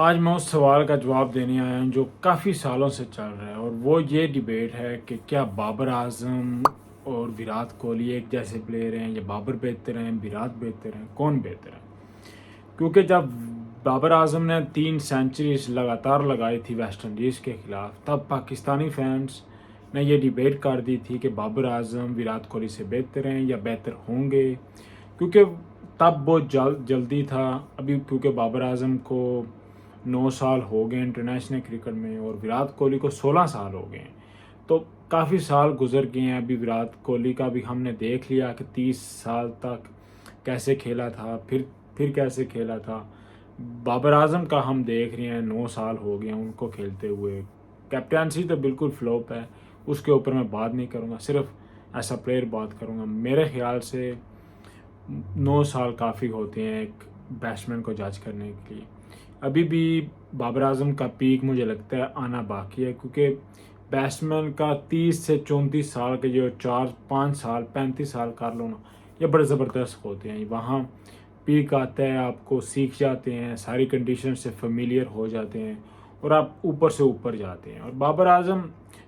आज मैं उस सवाल का जवाब देने आया हूँ जो काफ़ी सालों से चल रहा है, और वो ये डिबेट है कि क्या बाबर आजम और विराट कोहली एक जैसे प्लेयर हैं, या बाबर बेहतर हैं, विराट बेहतर हैं, कौन बेहतर है। क्योंकि जब बाबर आजम ने 3 सेंचुरीज लगातार लगाई थी वेस्ट इंडीज़ के ख़िलाफ़, तब पाकिस्तानी फैंस ने ये डिबेट कर दी थी कि बाबर आजम विराट कोहली से बेहतर हैं या बेहतर होंगे। क्योंकि तब बहुत जल्दी था। अभी क्योंकि बाबर आजम को 9 साल हो गए इंटरनेशनल क्रिकेट में, और विराट कोहली को 16 साल हो गए हैं, तो काफ़ी साल गुजर गए हैं। अभी विराट कोहली का भी हमने देख लिया कि 30 साल तक कैसे खेला था, फिर कैसे खेला था। बाबर आजम का हम देख रहे हैं 9 साल हो गए हैं उनको खेलते हुए। कैप्टनसी तो बिल्कुल फ्लॉप है, उसके ऊपर मैं बात नहीं करूँगा, सिर्फ ऐसा प्लेयर बात करूँगा। मेरे ख्याल से 9 साल काफ़ी होते हैं एक बैट्समैन को जज करने के लिए। अभी भी बाबर आजम का पीक मुझे लगता है आना बाकी है, क्योंकि बैट्समैन का 30 से 34 साल के जो 4-5 साल 35 साल कर लो ना, ये बड़े ज़बरदस्त होते हैं। वहाँ पीक आता है, आपको सीख जाते हैं, सारी कंडीशन से फेमिलियर हो जाते हैं, और आप ऊपर से ऊपर जाते हैं। और बाबर आजम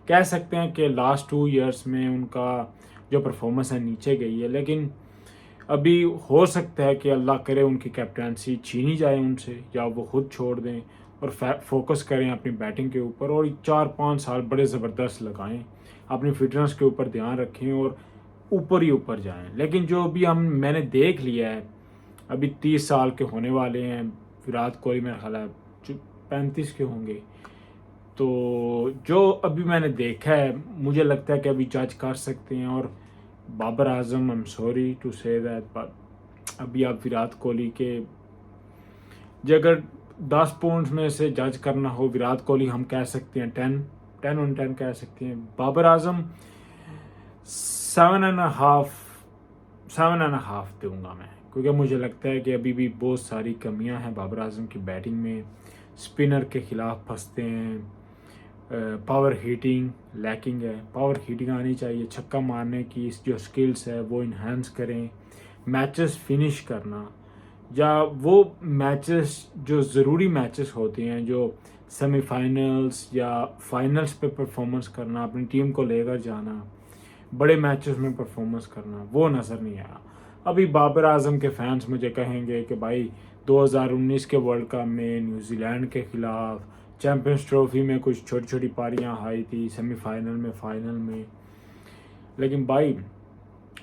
कह सकते हैं कि लास्ट 2 इयर्स में उनका जो परफॉर्मेंस है नीचे गई है, लेकिन अभी हो सकता है कि अल्लाह करे उनकी कैप्टनसी छीनी जाए उनसे, या वो खुद छोड़ दें और फोकस करें अपनी बैटिंग के ऊपर, और 4-5 साल बड़े ज़बरदस्त लगाएं, अपनी फिटनेस के ऊपर ध्यान रखें और ऊपर ही ऊपर जाएं। लेकिन जो अभी मैंने देख लिया है, अभी 30 साल के होने वाले हैं विराट कोहली, मेरा ख्याल है 35 के होंगे। तो जो अभी मैंने देखा है, मुझे लगता है कि अभी जज कर सकते हैं। और Babar Azam, I am sorry to say that, but अभी आप विराट कोहली के, जो अगर 10 पॉइंट्स में से जज करना हो, विराट कोहली हम कह सकते हैं 10 on 10 कह सकते हैं। बाबर आजम 7.5 दूंगा मैं, क्योंकि मुझे लगता है कि अभी भी बहुत सारी कमियां हैं बाबर आजम की बैटिंग में। स्पिनर के खिलाफ फंसते हैं, पावर हीटिंग लैकिंग है, पावर हीटिंग आनी चाहिए। छक्का मारने की जो स्किल्स है वो इन्हांस करें, मैचेस फिनिश करना, या वो मैचेस जो ज़रूरी मैचेस होते हैं, जो सेमीफाइनल्स या फाइनल्स पे परफॉर्मेंस करना, अपनी टीम को लेकर जाना, बड़े मैचेस में परफॉर्मेंस करना, वो नज़र नहीं आया। अभी बाबर आजम के फैंस मुझे कहेंगे कि भाई 2019 के वर्ल्ड कप में न्यूजीलैंड के खिलाफ चैम्पियंस ट्रॉफी में कुछ छोटी छोटी पारियां आई थी, सेमीफाइनल में, फाइनल में, लेकिन भाई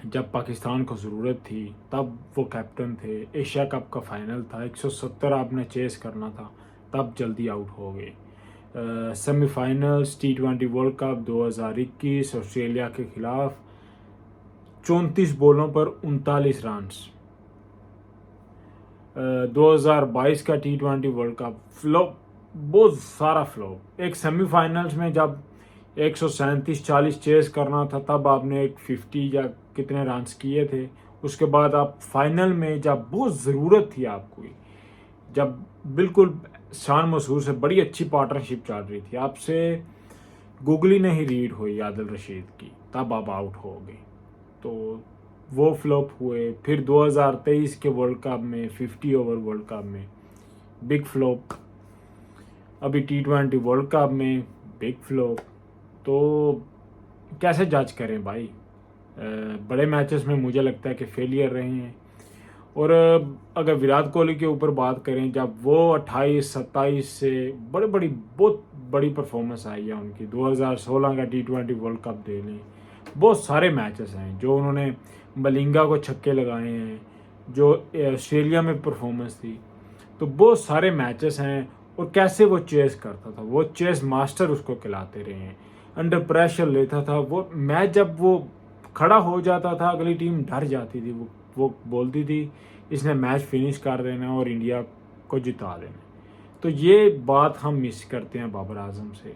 जब पाकिस्तान को ज़रूरत थी तब वो कैप्टन थे। एशिया कप का फाइनल था, 170 आपने चेस करना था, तब जल्दी आउट हो गए। Semifinals T20 world cup 2021 Australia के खिलाफ 34 बॉलों पर 39 रन। 2022 का T20 वर्ल्ड कप फ्लॉप, बहुत सारा फ्लॉप। एक सेमीफाइनल्स में जब 137-40 चेस करना था, तब आपने एक 50 या कितने रन किए थे। उसके बाद आप फाइनल में जब बहुत ज़रूरत थी आपको, जब बिल्कुल शान मसूर से बड़ी अच्छी पार्टनरशिप चल रही थी, आपसे गूगली नहीं रीड हुई आदिल रशीद की, तब आप आउट हो गए, तो वो फ्लॉप हुए। फिर 2023 के वर्ल्ड कप में 50 ओवर वर्ल्ड कप में बिग फ्लॉप। अभी T20 वर्ल्ड कप में बिग फ्लॉप। तो कैसे जज करें भाई। बड़े मैचेस में मुझे लगता है कि फेलियर रहे हैं। और अगर विराट कोहली के ऊपर बात करें, जब वो 28-27 से बहुत बड़ी परफॉर्मेंस आई है उनकी, 2016 का T20 वर्ल्ड कप दे लें, बहुत सारे मैचेस हैं जो उन्होंने मलिंगा को छक्के लगाए हैं, जो ऑस्ट्रेलिया में परफॉर्मेंस थी, तो बहुत सारे मैचेस हैं। और कैसे वो चेस करता था, वो चेस मास्टर उसको खिलाते रहे हैं, अंडर प्रेशर लेता था वो मैच। जब वो खड़ा हो जाता था, अगली टीम डर जाती थी, वो बोलती थी इसने मैच फिनिश कर देना और इंडिया को जिता देना। तो ये बात हम मिस करते हैं बाबर आजम से।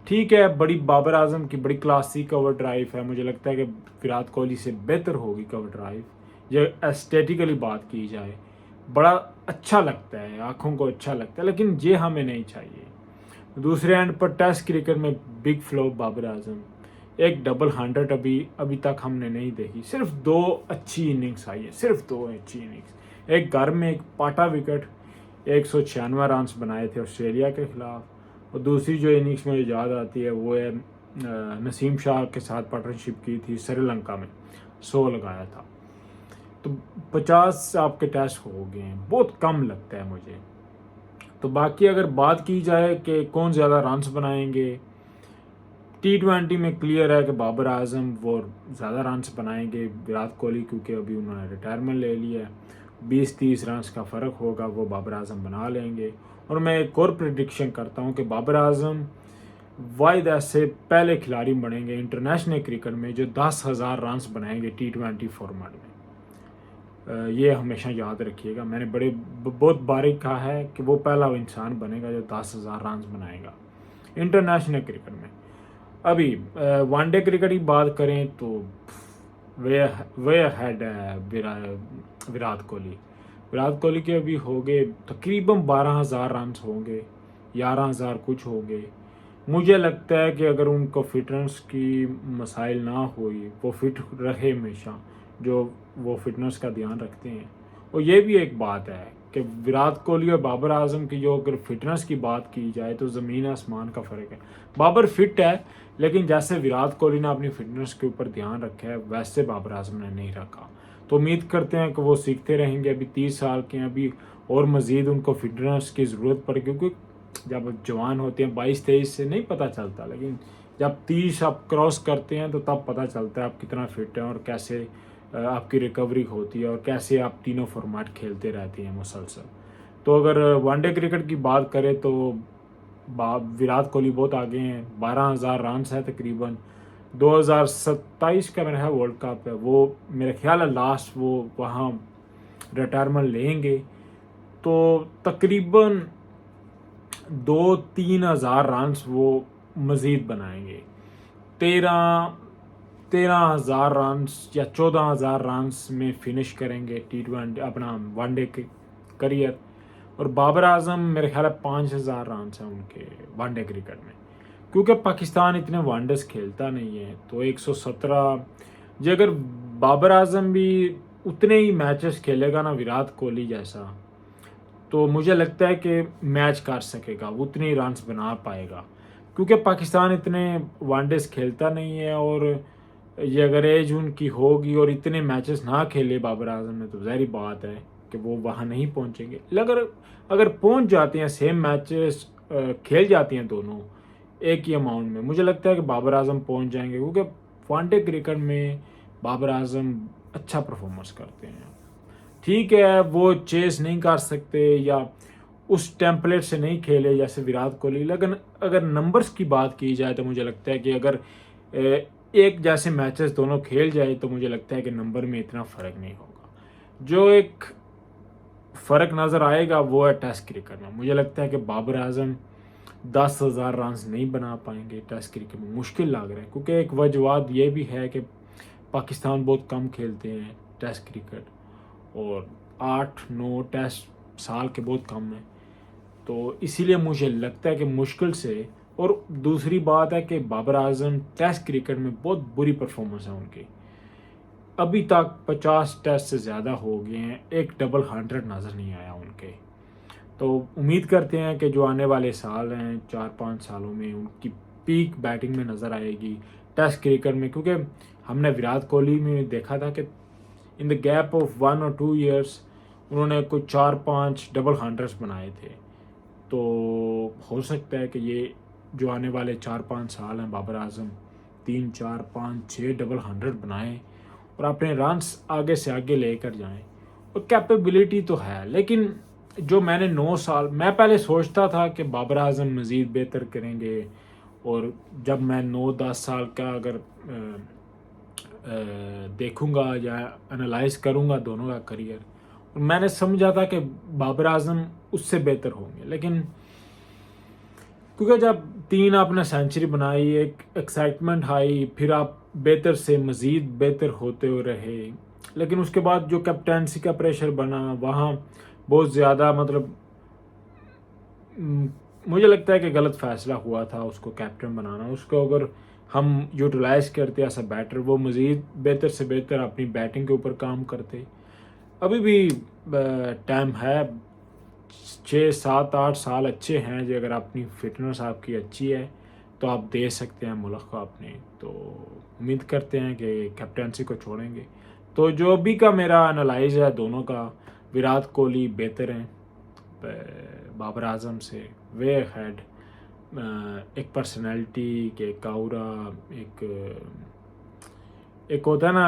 ठीक है, बड़ी बाबर आजम की बड़ी क्लासी कवर ड्राइव है, मुझे लगता है कि विराट कोहली से बेहतर होगी कवर ड्राइव। ये एस्थेटिकली बात की जाए, बड़ा अच्छा लगता है, आंखों को अच्छा लगता है, लेकिन ये हमें नहीं चाहिए। दूसरे एंड पर टेस्ट क्रिकेट में बिग फ्लॉप बाबर आजम, एक डबल 100 अभी तक हमने नहीं देखी। सिर्फ 2 अच्छी इनिंग्स आई है, सिर्फ 2 अच्छी इनिंग्स, एक घर में एक पाटा विकेट, 196 रन्स बनाए थे ऑस्ट्रेलिया के ख़िलाफ़। और दूसरी जो इनिंग्स मुझे याद आती है वो है नसीम शाह के साथ पार्टनरशिप की थी श्रीलंका में, 100 लगाया था। तो 50 आपके टेस्ट हो गए हैं, बहुत कम लगता है मुझे। तो बाकी अगर बात की जाए कि कौन ज़्यादा रन्स बनाएंगे, T20 में क्लियर है कि बाबर आजम वो ज़्यादा रन्स बनाएंगे विराट कोहली, क्योंकि अभी उन्होंने रिटायरमेंट ले लिया है। 20-30 रन्स का फ़र्क होगा, वो बाबर आजम बना लेंगे। और मैं एक और प्रिडिक्शन करता हूँ कि बाबर आजम वाहिद ऐसे पहले खिलाड़ी बनेंगे इंटरनेशनल क्रिकेट में जो 10,000 रन्स बनाएंगे T20 फॉर्मेट में। ये हमेशा याद रखिएगा, मैंने बहुत बारीक कहा है कि वो पहला इंसान बनेगा जो 10,000 रन्स बनाएगा इंटरनेशनल क्रिकेट में। अभी वनडे क्रिकेट की बात करें तो वे हेड है विराट कोहली के अभी हो गए तकरीबन 12,000 रन होंगे, 11,000 कुछ होंगे। मुझे लगता है कि अगर उनको फिटनेस की मसाइल ना हुई, वो फिट रहे हमेशा, जो वो फिटनेस का ध्यान रखते हैं। और ये भी एक बात है कि विराट कोहली और बाबर आजम की जो अगर फिटनेस की बात की जाए तो ज़मीन आसमान का फ़र्क है। बाबर फिट है, लेकिन जैसे विराट कोहली ने अपनी फिटनेस के ऊपर ध्यान रखा है वैसे बाबर आजम ने नहीं रखा। तो उम्मीद करते हैं कि वो सीखते रहेंगे। अभी 30 साल के हैं, अभी और मज़ीद उनको फिटनेस की ज़रूरत पड़े, क्योंकि जब जवान होते हैं 22-23 से नहीं पता चलता, लेकिन जब 30 आप क्रॉस करते हैं तो तब पता चलता है आप कितना फिट हैं और कैसे आपकी रिकवरी होती है और कैसे आप तीनों फॉर्मेट खेलते रहते हैं मुसलसल। तो अगर वनडे क्रिकेट की बात करें तो विराट कोहली बहुत आगे हैं, 12,000 रन है तकरीबन। 2027 का मेरा है वर्ल्ड कप है, वो मेरा ख्याल है लास्ट वो वहाँ रिटायरमेंट लेंगे, तो तकरीबन 2-3 हज़ार रन वो मज़ीद बनाएंगे। 13,000 रन या 14,000 रन में फिनिश करेंगे T20 अपना वनडे के करियर। और बाबर आजम मेरे ख्याल है 5,000 रन हैं उनके वनडे क्रिकेट में, क्योंकि पाकिस्तान इतने वनडेस खेलता नहीं है। तो 117 जो अगर बाबर आजम भी उतने ही मैचेस खेलेगा ना विराट कोहली जैसा, तो मुझे लगता है कि मैच कर सकेगा, उतने ही रन्स बना पाएगा, क्योंकि पाकिस्तान इतने वनडेस खेलता नहीं है। और ये अगर एज उनकी होगी और इतने मैचेस ना खेले बाबर आजम ने, तो ज़ाहिर बात है कि वो वहाँ नहीं पहुँचेंगे। अगर पहुँच जाते हैं, सेम मैचेस खेल जाती हैं दोनों एक ही अमाउंट में, मुझे लगता है कि बाबर आजम पहुँच जाएंगे, क्योंकि वनडे क्रिकेट में बाबर आजम अच्छा परफॉर्मेंस करते हैं। ठीक है, वो चेस नहीं कर सकते या उस टेम्पलेट से नहीं खेले जैसे विराट कोहली, लेकिन अगर नंबर्स की बात की जाए तो मुझे लगता है कि अगर एक जैसे मैचेस दोनों खेल जाए तो मुझे लगता है कि नंबर में इतना फ़र्क नहीं होगा। जो एक फ़र्क नज़र आएगा वो है टेस्ट क्रिकेट में। मुझे लगता है कि बाबर आजम 10,000 रन नहीं बना पाएंगे टेस्ट क्रिकेट में, मुश्किल लग रहा है, क्योंकि एक वजह ये भी है कि पाकिस्तान बहुत कम खेलते हैं टेस्ट क्रिकेट और 8-9 टेस्ट साल के बहुत कम है। तो इसीलिए मुझे लगता है कि मुश्किल से। और दूसरी बात है कि बाबर आजम टेस्ट क्रिकेट में बहुत बुरी परफॉर्मेंस है उनकी, अभी तक 50 टेस्ट से ज़्यादा हो गए हैं, एक डबल 100 नज़र नहीं आया उनके। तो उम्मीद करते हैं कि जो आने वाले साल हैं 4-5 सालों में उनकी पीक बैटिंग में नज़र आएगी टेस्ट क्रिकेट में, क्योंकि हमने विराट कोहली में देखा था कि इन द गैप ऑफ 1 और 2 ईयर्स उन्होंने कुछ 4-5 डबल 100 बनाए थे। तो हो सकता है कि ये जो आने वाले 4-5 साल हैं बाबर आजम 3-4-5-6 डबल 100 बनाएं और अपने रन्स आगे से आगे लेकर जाएं। और कैपेबिलिटी तो है, लेकिन जो मैंने 9 साल मैं पहले सोचता था कि बाबर आजम मज़ीद बेहतर करेंगे, और जब मैं 9-10 साल का अगर देखूंगा या एनालाइज करूंगा दोनों का करियर, और मैंने समझा था कि बाबर आजम उससे बेहतर होंगे। लेकिन क्योंकि जब 3 आपने सेंचुरी बनाई, एक एक्साइटमेंट आई, फिर आप बेहतर से मज़ीद बेहतर होते हुए रहे, लेकिन उसके बाद जो कैप्टेंसी का प्रेशर बना वहाँ बहुत ज़्यादा मतलब मुझे लगता है कि गलत फ़ैसला हुआ था उसको कैप्टन बनाना। उसको अगर हम यूटिलाइज़ करते ऐसा बैटर, वो मज़ीद बेहतर से बेहतर अपनी बैटिंग के ऊपर काम करते। अभी भी टाइम है 6 7 8 साल अच्छे हैं जो, अगर अपनी फिटनेस आपकी अच्छी है तो आप दे सकते हैं मुल्क को अपने। तो उम्मीद करते हैं कि कैप्टनसी को छोड़ेंगे। तो जो अभी का मेरा एनालाइज है दोनों का, विराट कोहली बेहतर हैं बाबर आजम से, वे हैड एक पर्सनालिटी के काउरा, एक होता है ना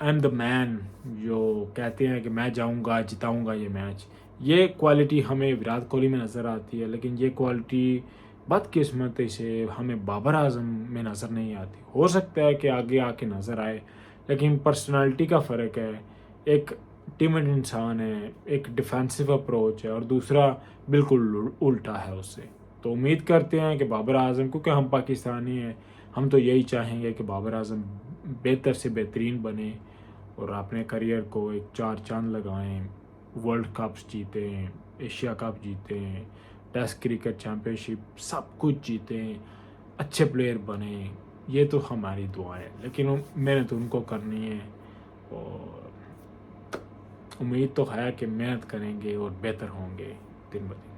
आई एम द मैन, जो कहते हैं कि मैं जाऊंगा जिताऊंगा ये मैच, ये क्वालिटी हमें विराट कोहली में नज़र आती है। लेकिन ये क्वालिटी बदकिस्मती से हमें बाबर आजम में नज़र नहीं आती। हो सकता है कि आगे आके नज़र आए, लेकिन पर्सनालिटी का फ़र्क है। एक टिमिड इंसान है, एक डिफेंसिव अप्रोच है, और दूसरा बिल्कुल उल्टा है उससे। तो उम्मीद करते हैं कि बाबर आजम, क्योंकि हम पाकिस्तानी हैं, हम तो यही चाहेंगे कि बाबर आजम बेहतर से बेहतरीन बने और अपने करियर को एक चार चांद लगाएं, वर्ल्ड कप्स जीतें, एशिया कप जीतें, टेस्ट क्रिकेट चैम्पियनशिप, सब कुछ जीतें, अच्छे प्लेयर बने। ये तो हमारी दुआ है, लेकिन मेहनत उनको करनी है और उम्मीद तो है कि मेहनत करेंगे और बेहतर होंगे दिन ब दिन।